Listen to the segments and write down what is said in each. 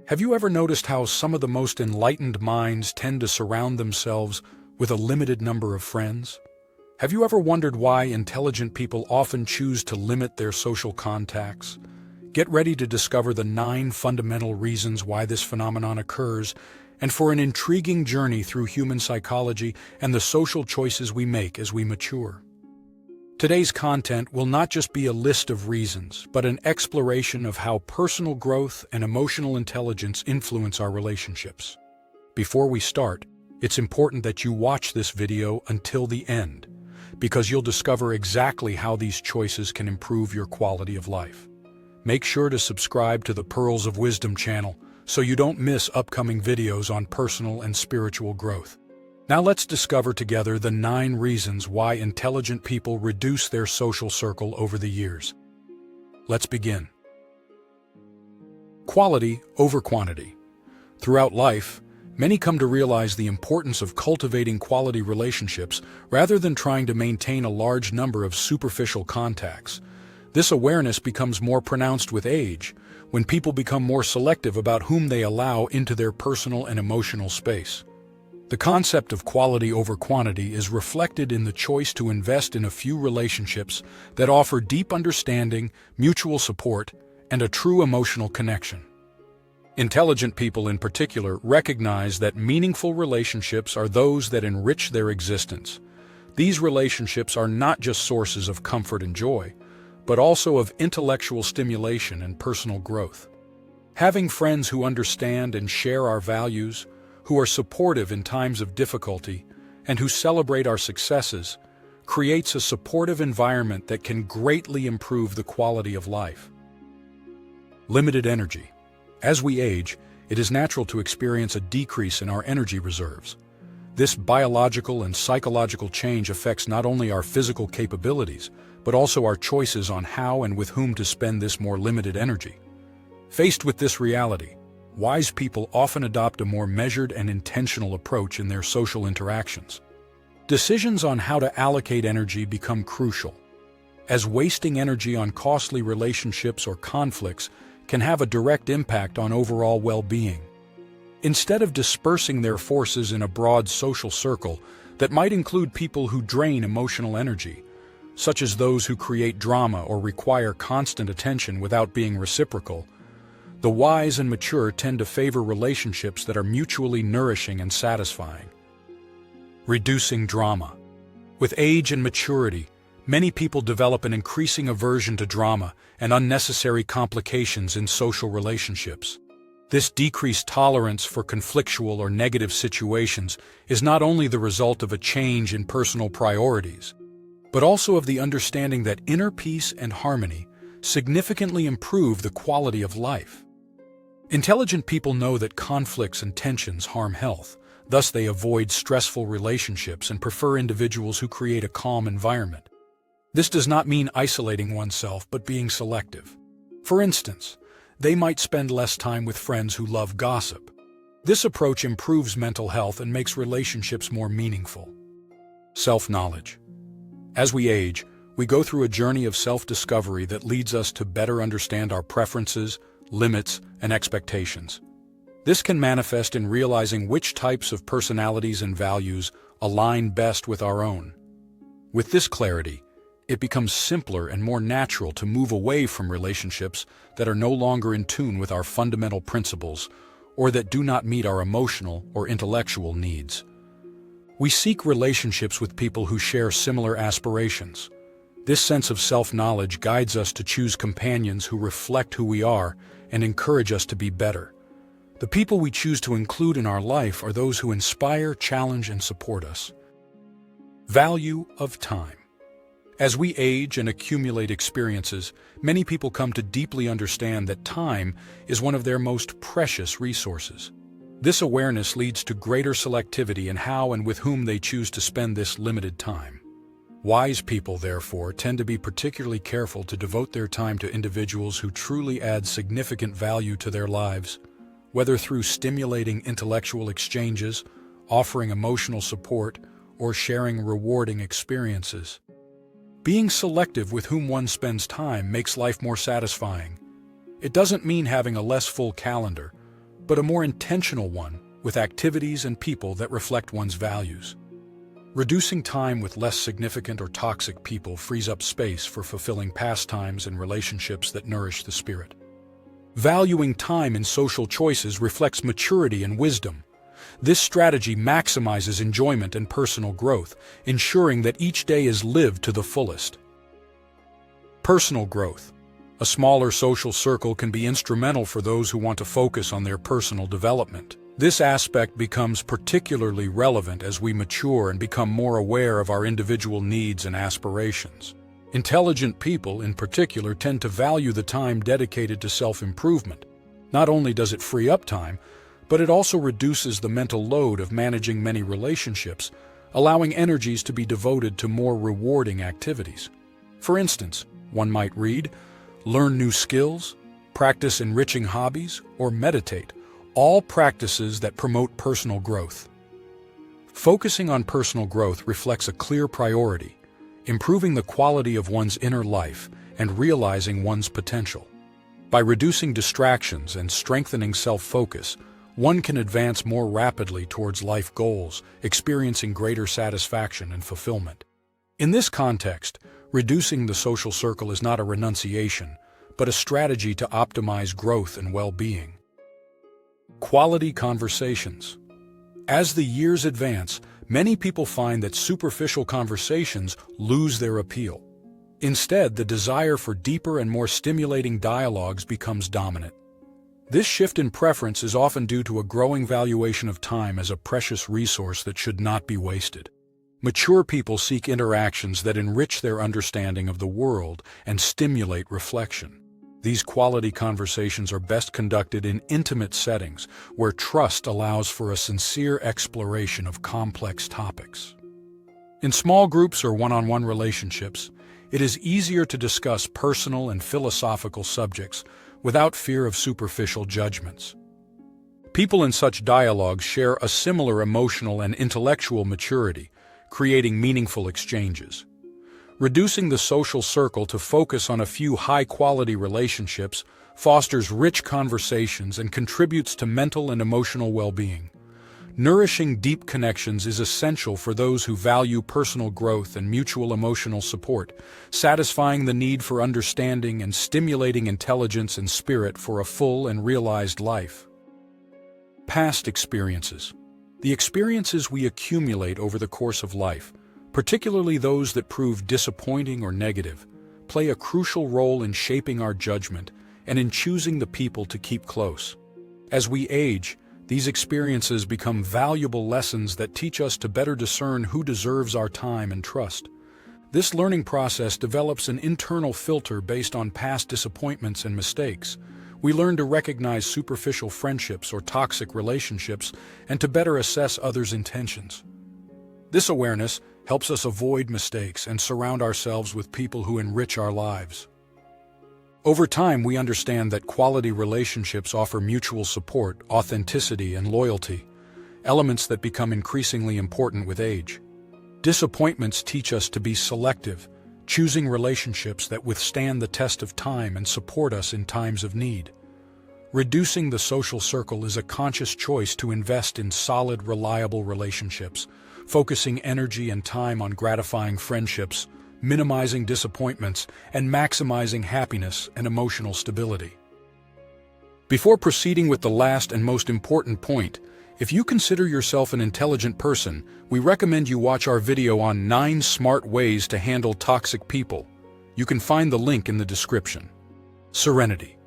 Have you ever noticed how some of the most enlightened minds tend to surround themselves with a limited number of friends? Have you ever wondered why intelligent people often choose to limit their social contacts? Get ready to discover the 9 fundamental reasons why this phenomenon occurs, and for an intriguing journey through human psychology and the social choices we make as we mature. Today's content will not just be a list of reasons, but an exploration of how personal growth and emotional intelligence influence our relationships. Before we start, it's important that you watch this video until the end, because you'll discover exactly how these choices can improve your quality of life. Make sure to subscribe to the Pearls of Wisdom channel so you don't miss upcoming videos on personal and spiritual growth. Now let's discover together the 9 reasons why intelligent people reduce their social circle over the years. Let's begin. Quality over quantity. Throughout life, many come to realize the importance of cultivating quality relationships rather than trying to maintain a large number of superficial contacts. This awareness becomes more pronounced with age, when people become more selective about whom they allow into their personal and emotional space. The concept of quality over quantity is reflected in the choice to invest in a few relationships that offer deep understanding, mutual support, and a true emotional connection. Intelligent people in particular recognize that meaningful relationships are those that enrich their existence. These relationships are not just sources of comfort and joy, but also of intellectual stimulation and personal growth. Having friends who understand and share our values, who are supportive in times of difficulty, and who celebrate our successes, creates a supportive environment that can greatly improve the quality of life. Limited energy. As we age, it is natural to experience a decrease in our energy reserves. This biological and psychological change affects not only our physical capabilities, but also our choices on how and with whom to spend this more limited energy. Faced with this reality, wise people often adopt a more measured and intentional approach in their social interactions. Decisions on how to allocate energy become crucial, as wasting energy on costly relationships or conflicts can have a direct impact on overall well-being. Instead of dispersing their forces in a broad social circle that might include people who drain emotional energy, such as those who create drama or require constant attention without being reciprocal, the wise and mature tend to favor relationships that are mutually nourishing and satisfying. Reducing drama. With age and maturity, many people develop an increasing aversion to drama and unnecessary complications in social relationships. This decreased tolerance for conflictual or negative situations is not only the result of a change in personal priorities, but also of the understanding that inner peace and harmony significantly improve the quality of life. Intelligent people know that conflicts and tensions harm health, thus they avoid stressful relationships and prefer individuals who create a calm environment. This does not mean isolating oneself, but being selective. For instance, they might spend less time with friends who love gossip. This approach improves mental health and makes relationships more meaningful. Self-knowledge. As we age, we go through a journey of self-discovery that leads us to better understand our preferences, limits, and expectations. This can manifest in realizing which types of personalities and values align best with our own. With this clarity, it becomes simpler and more natural to move away from relationships that are no longer in tune with our fundamental principles or that do not meet our emotional or intellectual needs. We seek relationships with people who share similar aspirations. This sense of self-knowledge guides us to choose companions who reflect who we are and encourage us to be better. The people we choose to include in our life are those who inspire, challenge, and support us. Value of time. As we age and accumulate experiences, many people come to deeply understand that time is one of their most precious resources. This awareness leads to greater selectivity in how and with whom they choose to spend this limited time. Wise people, therefore, tend to be particularly careful to devote their time to individuals who truly add significant value to their lives, whether through stimulating intellectual exchanges, offering emotional support, or sharing rewarding experiences. Being selective with whom one spends time makes life more satisfying. It doesn't mean having a less full calendar, but a more intentional one with activities and people that reflect one's values. Reducing time with less significant or toxic people frees up space for fulfilling pastimes and relationships that nourish the spirit. Valuing time in social choices reflects maturity and wisdom. This strategy maximizes enjoyment and personal growth, ensuring that each day is lived to the fullest. Personal growth. A smaller social circle can be instrumental for those who want to focus on their personal development. This aspect becomes particularly relevant as we mature and become more aware of our individual needs and aspirations. Intelligent people, in particular, tend to value the time dedicated to self-improvement. Not only does it free up time, but it also reduces the mental load of managing many relationships, allowing energies to be devoted to more rewarding activities. For instance, one might read, learn new skills, practice enriching hobbies, or meditate, all practices that promote personal growth. Focusing on personal growth reflects a clear priority, improving the quality of one's inner life and realizing one's potential. By reducing distractions and strengthening self-focus, one can advance more rapidly towards life goals, experiencing greater satisfaction and fulfillment. In this context, reducing the social circle is not a renunciation, but a strategy to optimize growth and well-being. Quality conversations. As the years advance, many people find that superficial conversations lose their appeal. Instead, the desire for deeper and more stimulating dialogues becomes dominant. This shift in preference is often due to a growing valuation of time as a precious resource that should not be wasted. Mature people seek interactions that enrich their understanding of the world and stimulate reflection. These quality conversations are best conducted in intimate settings where trust allows for a sincere exploration of complex topics. In small groups or one-on-one relationships, it is easier to discuss personal and philosophical subjects without fear of superficial judgments. People in such dialogues share a similar emotional and intellectual maturity, creating meaningful exchanges. Reducing the social circle to focus on a few high-quality relationships fosters rich conversations and contributes to mental and emotional well-being. Nourishing deep connections is essential for those who value personal growth and mutual emotional support, satisfying the need for understanding and stimulating intelligence and spirit for a full and realized life. Past experiences. The experiences we accumulate over the course of life, particularly those that prove disappointing or negative, play a crucial role in shaping our judgment and in choosing the people to keep close. As we age, these experiences become valuable lessons that teach us to better discern who deserves our time and trust. This learning process develops an internal filter based on past disappointments and mistakes. We learn to recognize superficial friendships or toxic relationships and to better assess others' intentions. This awareness helps us avoid mistakes and surround ourselves with people who enrich our lives. Over time, we understand that quality relationships offer mutual support, authenticity, and loyalty, elements that become increasingly important with age. Disappointments teach us to be selective, choosing relationships that withstand the test of time and support us in times of need. Reducing the social circle is a conscious choice to invest in solid, reliable relationships, focusing energy and time on gratifying friendships, minimizing disappointments, and maximizing happiness and emotional stability. Before proceeding with the last and most important point, if you consider yourself an intelligent person, we recommend you watch our video on 9 smart ways to handle toxic people. You can find the link in the description. Serenity.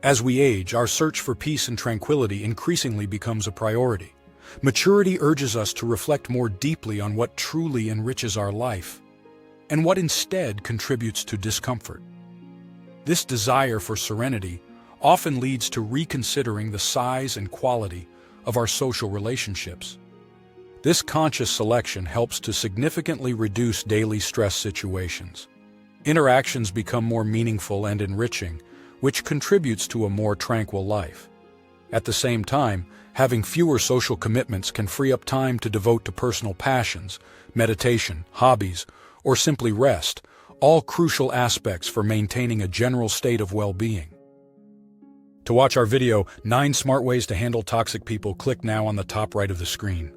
As we age, our search for peace and tranquility increasingly becomes a priority. Maturity urges us to reflect more deeply on what truly enriches our life and what instead contributes to discomfort. This desire for serenity often leads to reconsidering the size and quality of our social relationships. This conscious selection helps to significantly reduce daily stress situations. Interactions become more meaningful and enriching, which contributes to a more tranquil life. At the same time, having fewer social commitments can free up time to devote to personal passions, meditation, hobbies, or simply rest, all crucial aspects for maintaining a general state of well-being. To watch our video, 9 Smart Ways to Handle Toxic People, click now on the top right of the screen.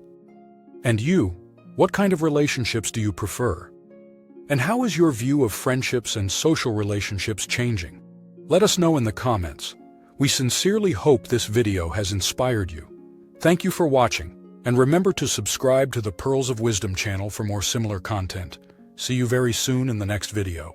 And you, what kind of relationships do you prefer? And how is your view of friendships and social relationships changing? Let us know in the comments. We sincerely hope this video has inspired you. Thank you for watching, and remember to subscribe to the Pearls of Wisdom channel for more similar content. See you very soon in the next video.